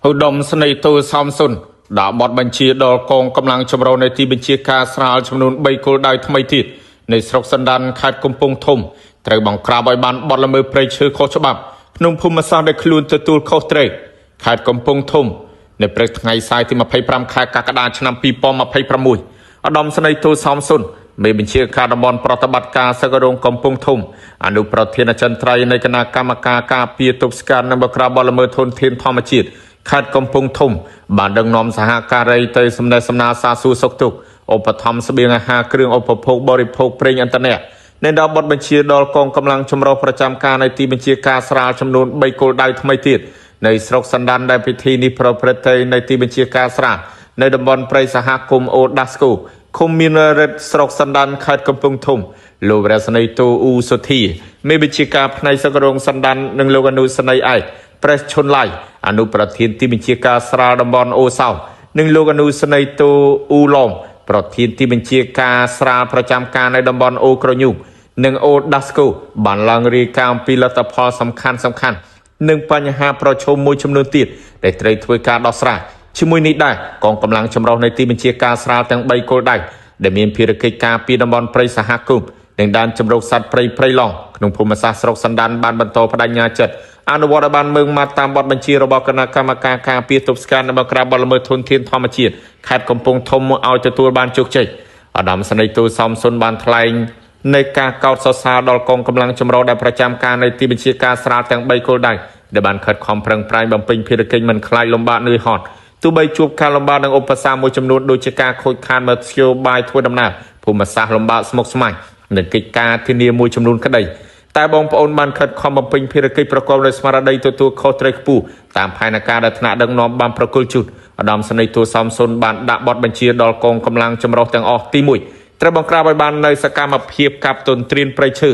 ឧត្តមស្នេហ៍ទូសំសុនដាក់បទបញ្ជាដល់កងកម្លាំងចម្រុះនៃទីបញ្ជាការស្រាលចំនួន3គោលដៅថ្មីទៀតនៃស្រុកសណ្ដានខេត្តកំពង់ធំត្រូវបង្ក្រាបឲ្យបានបទល្មើសព្រៃឈើខុសច្បាប់ក្នុងភូមិសាស្ត្រដែលខ្លួនទទួលខុសត្រូវខេត្តកំពង់ធំនៅព្រឹកថ្ងៃសៅរ៍ទី25ខែកក្កដាឆ្នាំ2026ឧត្តមស្នេហ៍ទូសំសុនមេបញ្ជាការតំបន់ប្រតិបត្តិការសកលរងកំពង់ធំអនុប្រធានអចិន្ត្រៃយ៍នៃគណៈកម្មការការពារទប់ស្កាត់និងបង្ក្រាបបទល្មើសធនធានធម្មជាតិខេត្តកំពង់ធំបានដឹកនាំសហការីទៅសំណេះសំណាលសារសួរសុខទុក្ខឧបត្ថម្ភស្បៀងអាហារគ្រឿងឧបភោគបរិភោគប្រេងឥន្ធនៈនៃដល់បទបញ្ជាដល់កងកម្លាំងចម្រុះប្រចាំការនៃទីបញ្ជាការស្រាលចំនួន3គោលដៅថ្មីទៀតនៃស្រុកសណ្ដានដែលពិធីនេះប្រព្រឹត្តទៅនៅទីបញ្ជាការស្រាលនៅតំបន់ព្រៃសហគមន៍អូដាស្កូឃុំមានរិទ្ធស្រុកសណ្ដានខេត្តកំពង់ធំលោករស្នីតូអ៊ូសុធីមេបញ្ជាការផ្នែកសកលរងសណ្ដាននិងលោកអនុស្នេហ៍ឯកប្រេសឈុនឡៃអនុប្រធានទីបញ្ជាការស្រាលតំបន់អូសោនិងលោកអនុស្នេហ៍តូអ៊ូឡុំប្រធានទីបញ្ជាការស្រាលប្រចាំការនៅតំបន់អូក្រញូកនិងអូដាស្កូបានឡើងរាយការណ៍អំពីលទ្ធផលសំខាន់និងបញ្ហាប្រឈមមួយចំនួនទៀតដែលត្រូវធ្វើការដោះស្រាយជាមួយនេះដែរកងកម្លាំងចម្រុះនៃទីបញ្ជាការស្រាលទាំង3គោលដៅដែលមានភារកិច្ចការពីតំបន់ព្រៃសហគមន៍និងដែនជម្រកសត្វព្រៃឡង់ក្នុងភូមិសាស្ត្រស្រុកសណ្ដានបានបន្តបដិញ្ញាចិត្តអនុវត្តឲ្យបានម៉ឺងម៉ាត់តាមបទបញ្ជារបស់គណៈកម្មការការពារទប់ស្កាត់និងបង្ក្រាបបទល្មើសធនធានធម្មជាតិខេត្តកំពង់ធំឲ្យទទួលបានជោគជ័យឧត្តមស្នេហ៍ទូសំសុនបានថ្លែងនៃការកោតសរសើរដល់កងកម្លាំងចម្រុះដែលប្រចាំការនៅទីបញ្ជាការស្រាលទាំង3គោលដៅដែលបានខិតខំប្រឹងប្រែងបំពេញភារកិច្ចមិនខ្លាចលំបាកនឿយហត់ទោះបីជួបការលំបាកនិងឧបសគ្គមួយចំនួនដូចជាការខូចខាតមធ្យោបាយធ្វើដំណើរភូមិសាស្ត្រលំបាកស្មុគស្មាញនិងកិច្ចការធានាមួយចំនួនក្តីតែបងប្អូនបានខិតខំបំពេញភារកិច្ចប្រកបដោយស្មារតីទទួលខុសត្រូវខ្ពស់តាមផែនការដែលថ្នាក់ដឹកនាំបានប្រគល់ជូនឧត្តមស្នេហ៍ទូសំសុនបានដាក់បទបញ្ជាដល់កងកម្លាំងចម្រុះទាំងអស់ទី1ត្រូវបង្ក្រាបឲ្យបាននៅសកម្មភាពកាប់ទន្ទ្រានព្រៃឈើ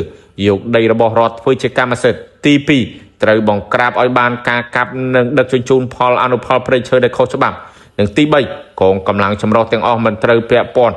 យកដីរបស់រដ្ឋធ្វើជាកម្មសិទ្ធិទី2ត្រូវបង្ក្រាបឲ្យបានការកាប់និងដឹកជញ្ជូនផលអនុផលព្រៃឈើដែលខុសច្បាប់និងទី3កងកម្លាំងចម្រុះទាំងអស់មិនត្រូវពាក់ព័ន្ធ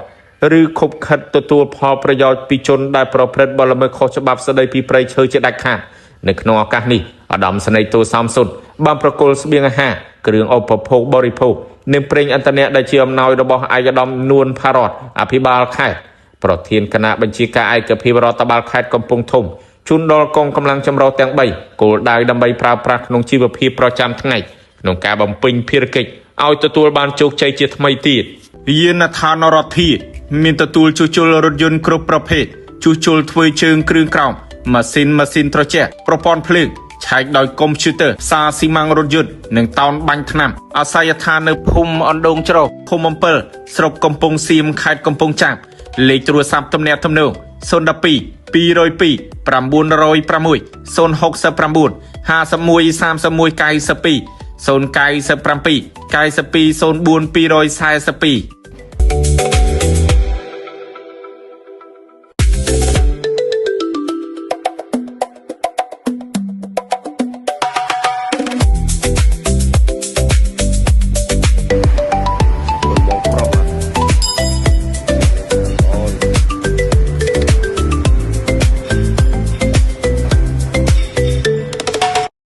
ឬខុបខិតទទួលផលប្រយោជន៍ពីជនដែលប្រព្រឹត្តបទល្មើសខុសច្បាប់ស្តីពីព្រៃឈើជាដាច់ខាតនៅក្នុងឱកាសនេះឧត្តមស្នេហ៍ទូសំសុនបានប្រគល់ស្បៀងអាហារគ្រឿងឧបភោគបរិភោគនិងប្រេងឥន្ធនៈដែលជាអំណោយរបស់ឯកឧត្តមនួនផារ៉តអភិបាលខេត្តប្រធានគណៈបញ្ជាការឯកភាពរដ្ឋបាលខេត្តកំពង់ធំជូនដល់កងកម្លាំងចម្រុះទាំង3គោលដៅដើម្បីប្រើប្រាស់ក្នុងជីវភាពប្រចាំថ្ងៃក្នុងការបំពេញភារកិច្ចឲ្យទទួលបានជោគជ័យជាថ្មីទៀតយានដ្ឋានរដ្ឋាមានទទួលជួសជុលរថយន្តគ្រប់ប្រភេទជួសជុលធ្វើជើងគ្រឿងក្រោមម៉ាស៊ីនត្រជាក់ប្រព័ន្ធភ្លើងឆែកដោយកុំព្យូទ័រសារស៊ីម៉ាំងរថយន្តនិងតោនបាញ់ថ្នាំអាស័យដ្ឋាននៅភូមិអណ្ដូងច្រកភូមិអំពិលស្រុកកំពង់សៀមខេត្តកំពង់ចាមលេខទូរស័ព្ទទំនាក់ទំនង012 202 906 069 51 31 92 097 92 04 242